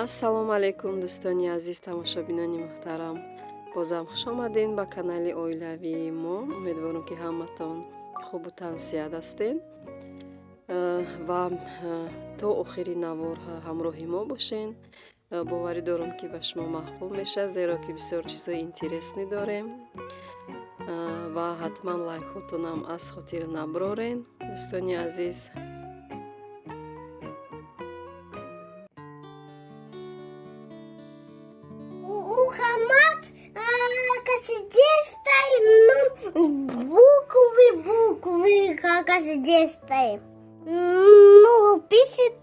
ассалому алайкум дӯстони азиз, тамошобинони муҳтарам, бозам хуш омадин ба канали оилавии мо. Умедворам ки ҳаматон хубу тансият ҳастед ва то охири навор ҳамроҳи мо бошен. боварӣ дорам ки ба шумо маҳбуб мешавад, зеро ки бисёр чизҳои интересни дорем ва ҳатман лайкҳотонам аз хотир наброрен. дӯстони азиз, буквы, как здесь стоим. Ну, пишет.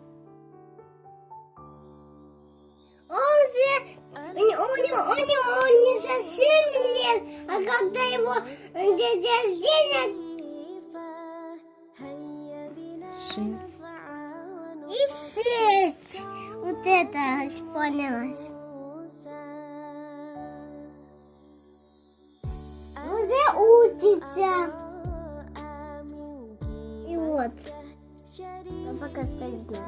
Он не совсем лет, а когда его день рождения, и 6. Вот это исполнилось. Уже учится. И вот. Я пока что не знаю.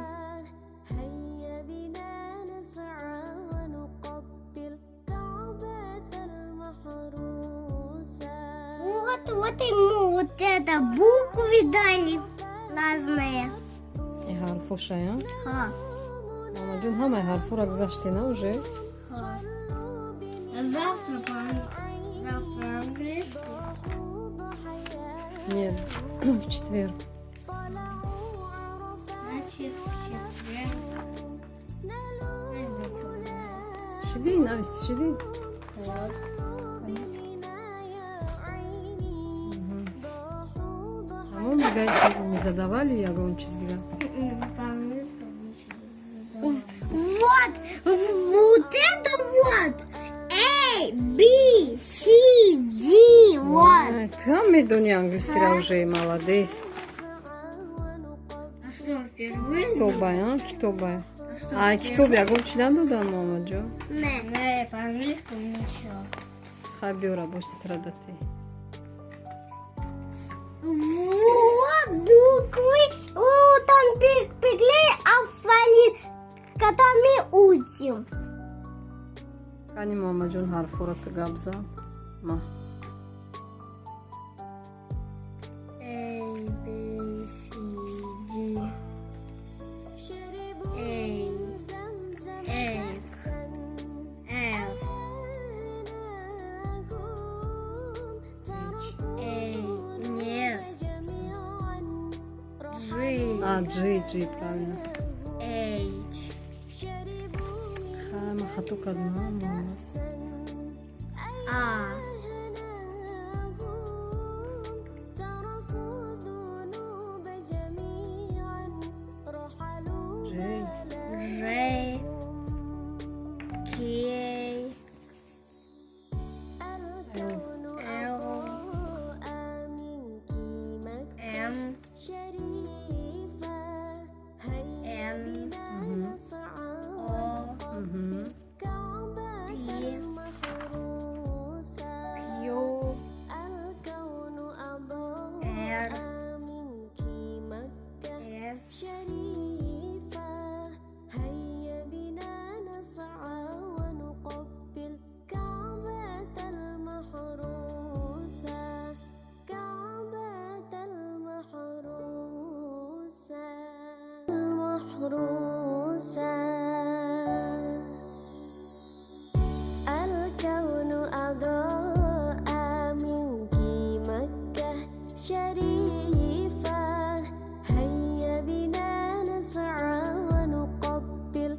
Вот ему вот это буквы дали разные. и ҳарфошая Ха. мамаҷон ҳамаи ҳарфора гузаштина уже. А завтра английский. Нет, в четверг. Значит, в четверг. Шиди, Настя, шиди. Вот. А мы не задавали ягон чиз дига? Вот это вот. A, B, C, D, вот. Ты медони английскира уже, молодец. А что, впервые? Китобай, китобай. А китоб ягон чидан додан мамаҷон? Не, по-английскому ничего. Хай биёра бошти традати. Вот буквы, там приклей алфавит, который мы учим. Кани мамаҷон ҳарфора ту габза. Ма. A, B, C, D, A, F, F, A, нет, G, А, G, правильно. H, Хай, ма хату кардам. A, G. J, K, L. L, M, N, O, Мгм. P, Q, R, S, الكون أضاء منك مكة شريفة هيا بنا نسعى ونقبل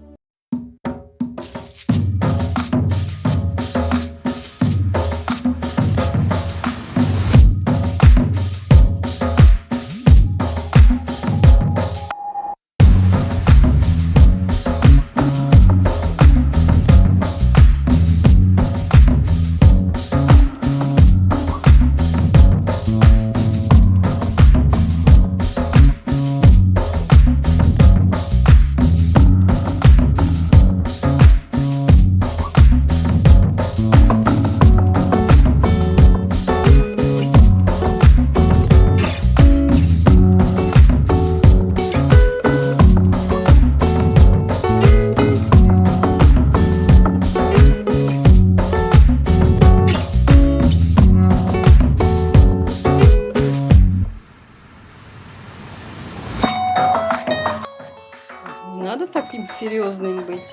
серьезным быть.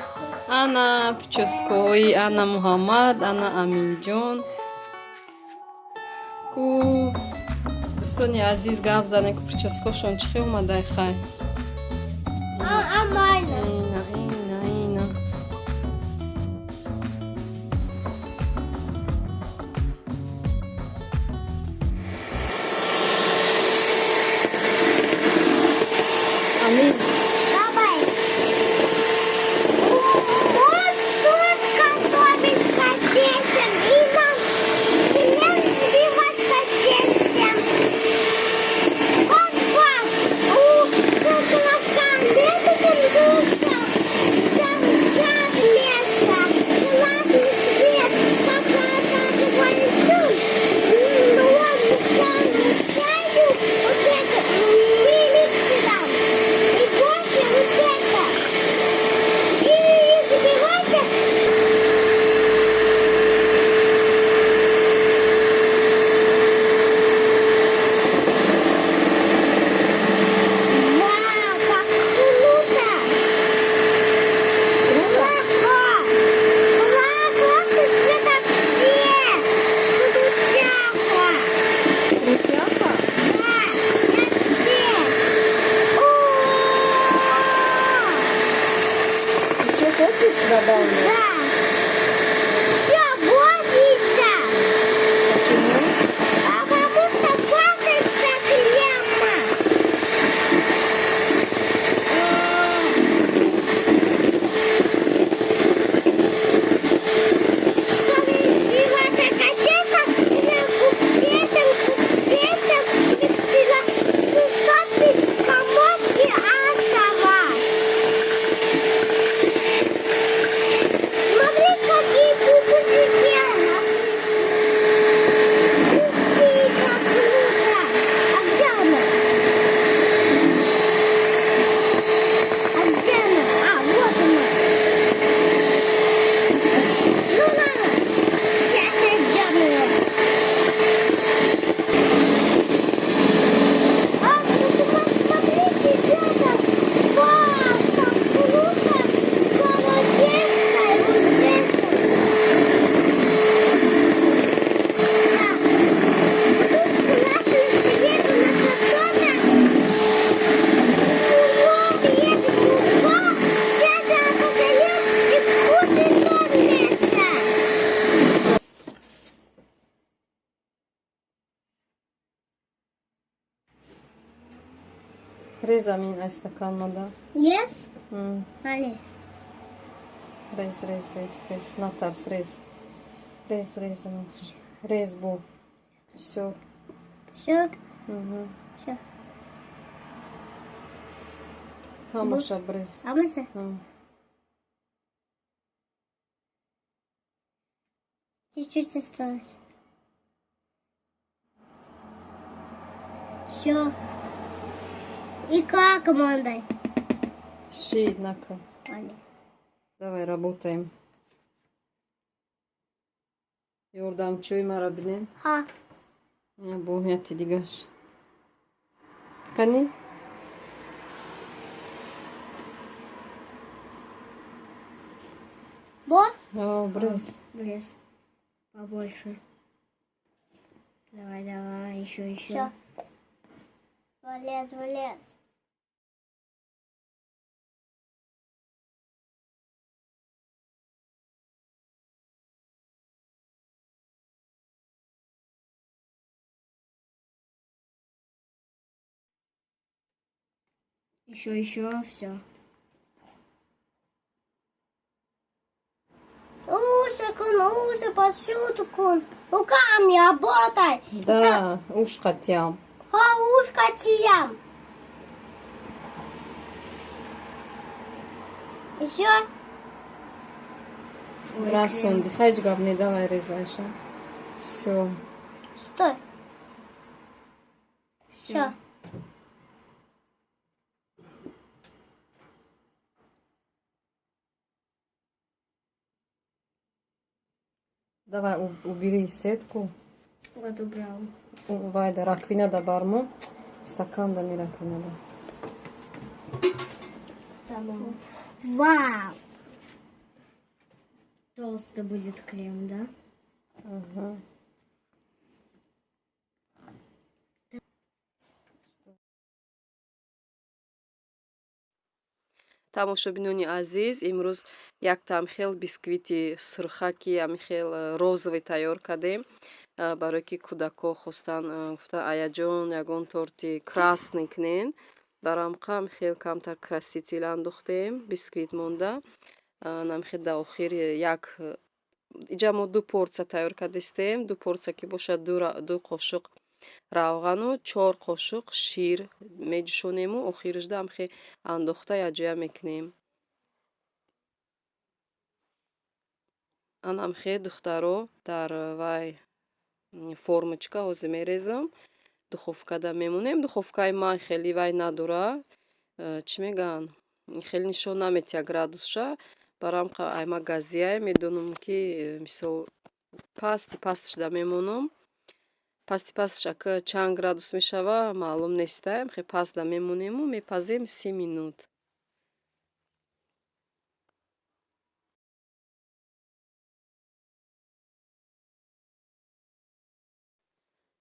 Анна Прической, Анна Мухаммад, Анна Аминджон. Ку Достони азиз гап занем ку прическошон чӣ омадай хай. Амайна. Ина. Амин. Давай. Вот тут готовить хотеть. И нам хлеб сбивать хотеть. Вот так. Тут на самом деле тут там место. Классный свет. Какая-то большой. Ну он самый чаю. Вот это. Милиция там. И после вот это. И забивайте. Вау, как круто! Классный цветоцвет! Крутяха! Крутяха? Да, это цвет! Еще хочешь добавить? Да! Все, годится! Почему? Потому что пахнется крема! Чтобы сбивать котенка, купетом, и кусочки комочки оставать. Смотри, какие буквы сделаны. Ух ты, как круто! А где она? А где она? А, вот она. Ну ладно, сейчас я сделаю. А, ну посмотрите, ребята. Вау, как круто! Молодец, молодец. Да. Тут классный свет у нас на вот, и это круто. Сейчас я позовем и купим то место. Рез, Амин, ай стаканмада. Yes? М, Али. Рез. Натарс, рез. Рез, Амин. Рез бу. Все. Все, все. Тамаша брез. А мы се? М. Чуть-чуть осталось. Все. И как, командой? Щи, однако. Али. Давай, работаем. Йордам чуй марабинен. Ха. Я бу, я ти дигаш. Кани? Бо? О, брез. Вес. Побольше. Давай, еще. Все. Валез. Еще, все. Уши, посуду, руками работай. Да, ушка тям. Ушко тиям. Еще? Раз он дыхаешь, гавни, давай резаешь. Все. Стой. Все. Давай убери сетку. Вот убрал. Вайда раквина да барму. Стакан да не раквина да. Tamam. Вау! Толстый будет крем, да? Ага. тамошобинони азиз, имрӯз як тамхел бисквити сурхаки амихел розовый тайёр кардем, барое ки кӯдако хостан гуфтан аяҷон ягон торти красный кунен. Барамқа амихел камтар краситель андохтем, бисквит монда. Намихел дар охир як иҷа мо ду порция тайёр кардастем. Ду порция ки бошад ду қошуқ равғану 4 қошуқ шир меҷӯшонему. Охиришда амихел андохта яҷоя мекунем. ан амихел духтаро дар вай формочка ҳозир мерезам. Духовкада мемонем. Духовкаи ман хеле вай надора. Чӣ мегӯянд? Хеле нишон наметиҳад градусша. Барамқа айма газия медонам ки мисол пастишда мемонам. Пастиш ака чанд градус мешава маълум нестае. Хе пастда мемонему мепазем 30 минут.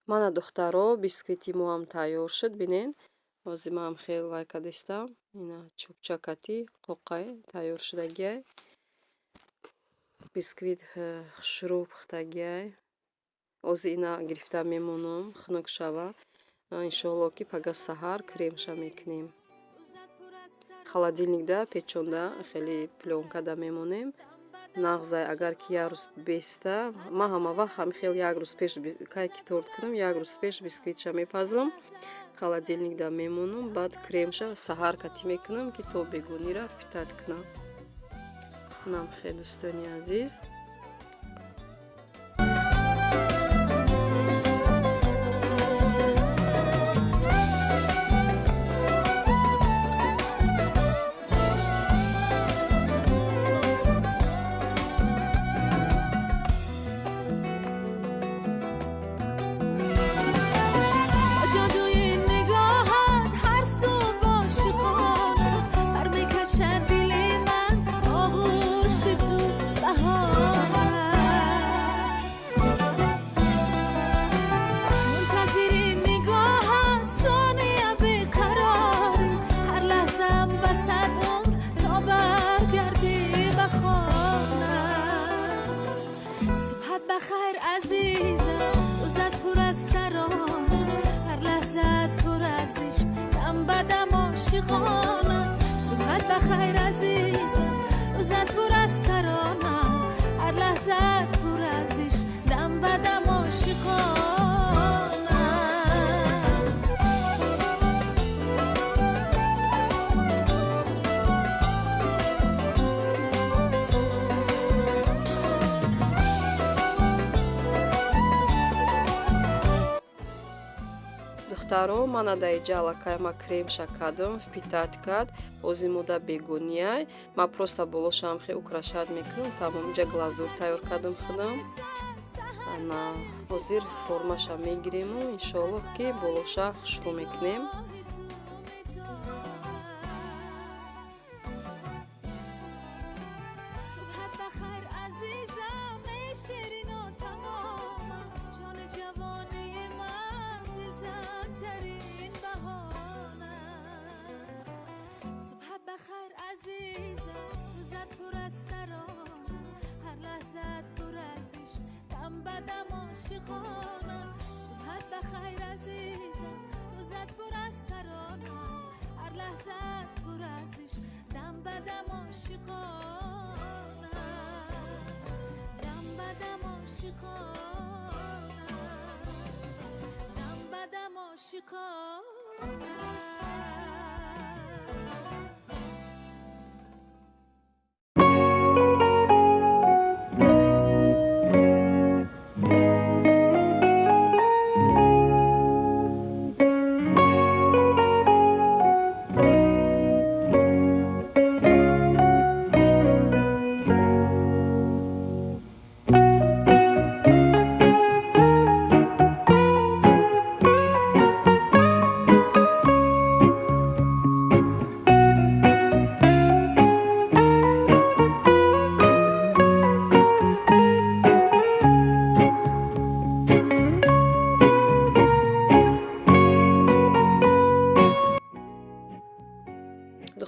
мана духтаро бисквити моам тайёр шуд. Бинен ҳозир ман хел вай кардастам. Ина чӯбчакати қоқай тайёр шудагиай. Бисквит шурӯб хӯтагиай. ҳозир ина гирифта мемонам хунук шава. Иншоалло ки пага саҳар кремша мекунем. Холодильникда печонда хеле плёнкада мемонем. нағзай агар ки як рӯз беста ман ҳама вақт ҳамихел як рӯз пеш кай ки торт кунам як рӯз пеш бисквитша мепазам. Холодильникда мемонам. Баъд кремша саҳар катӣ мекунам ки то бегонира впитат кунам. намхел дӯстони азиз. بخیر عزیزم روزت پر از ترانه هر لحظت پر از عشق دم بدم عاشقانه صبحت بخیر عزیزم روزت پر از ترانه هر لحظت پر از عشق دم بدم عاشقانه духтаро мана дар иҷа аллакай ма кремша кардам впитат кард. ҳозир мо дар бегонияй. Ман просто болоша ҳам хеле украшат мекунам. Тамом иҷа глазур тайёр кардам худам. ана ҳозир формаша мегирему иншоалло ки болоша хушрӯ мекунем. بدم عاشقانه صبحت بخیر عزیزم روزت پر از ترانه هر لحظت پر از عشق دم بدم عاشقانه دم بدم عاشقانه دم بدم عاشقانه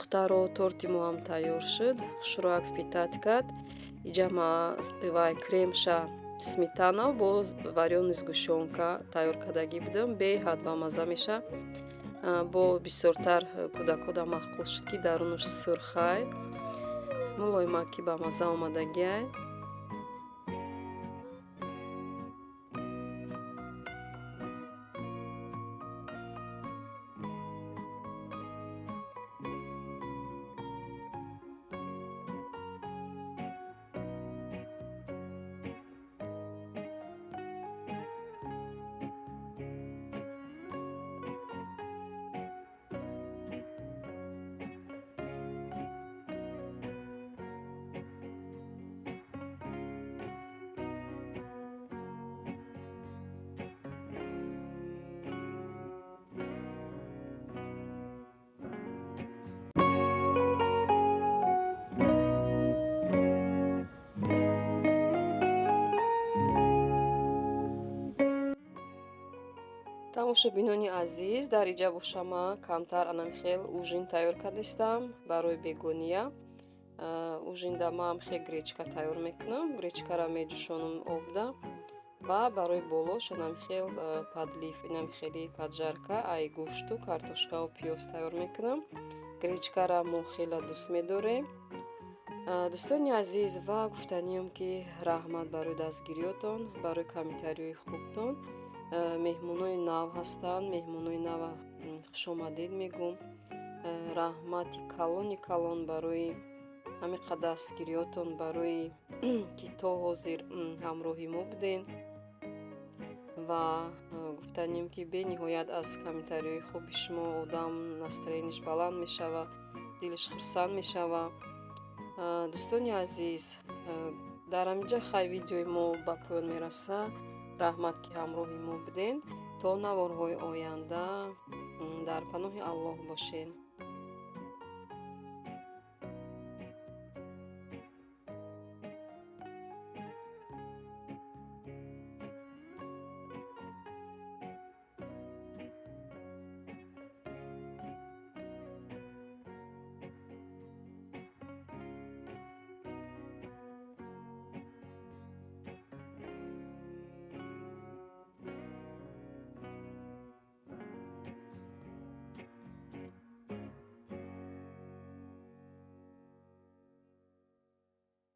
мухтаро торти мо ҳам тайёр шуд. Хушроак впитать кард. Иҷа ма вай кремша сметана бо варёни сгущёнка тайёр кардагӣ будам. Беҳад бамаза меша. Бо бисёртар кӯдакода маъқул шуд ки дарунаш сурхай. Мулоимаки бамаза омадагиай. тамошобинони азиз, дар иҷа бо шама камтар анамихел ужин тайёр кардастам барои бегония. Ужинда ман хел гречка тайёр мекунам. Гречкара медӯшонам обда ва барои болош анамихел падлиф, инамихели паджарка, ай гӯшту, картошкаву пиёз тайёр мекунам. Гречкара мо хела дӯст медорем. дӯстони азиз, ва гуфтаниём ки раҳмат барои дастгириётон, барои комментариёи хубтон. меҳмонои нав ҳастанд, меҳмонои нав хушомадед мегӯм. раҳмати калон барои ҳамиқа дастгириётон, барои ки то ҳозир ҳамроҳи мо буден. ва гуфтанем ки бениҳоят аз комментариёи хуби шумо одам настроенияш баланд мешава, дилаш хурсанд мешава. дӯстони азиз, дар ҳаминҷа хай видеои мо ба поён мераса. раҳмат ки ҳамроҳи мо буден. То наворҳои оянда дар паноҳи Аллоҳ бошед.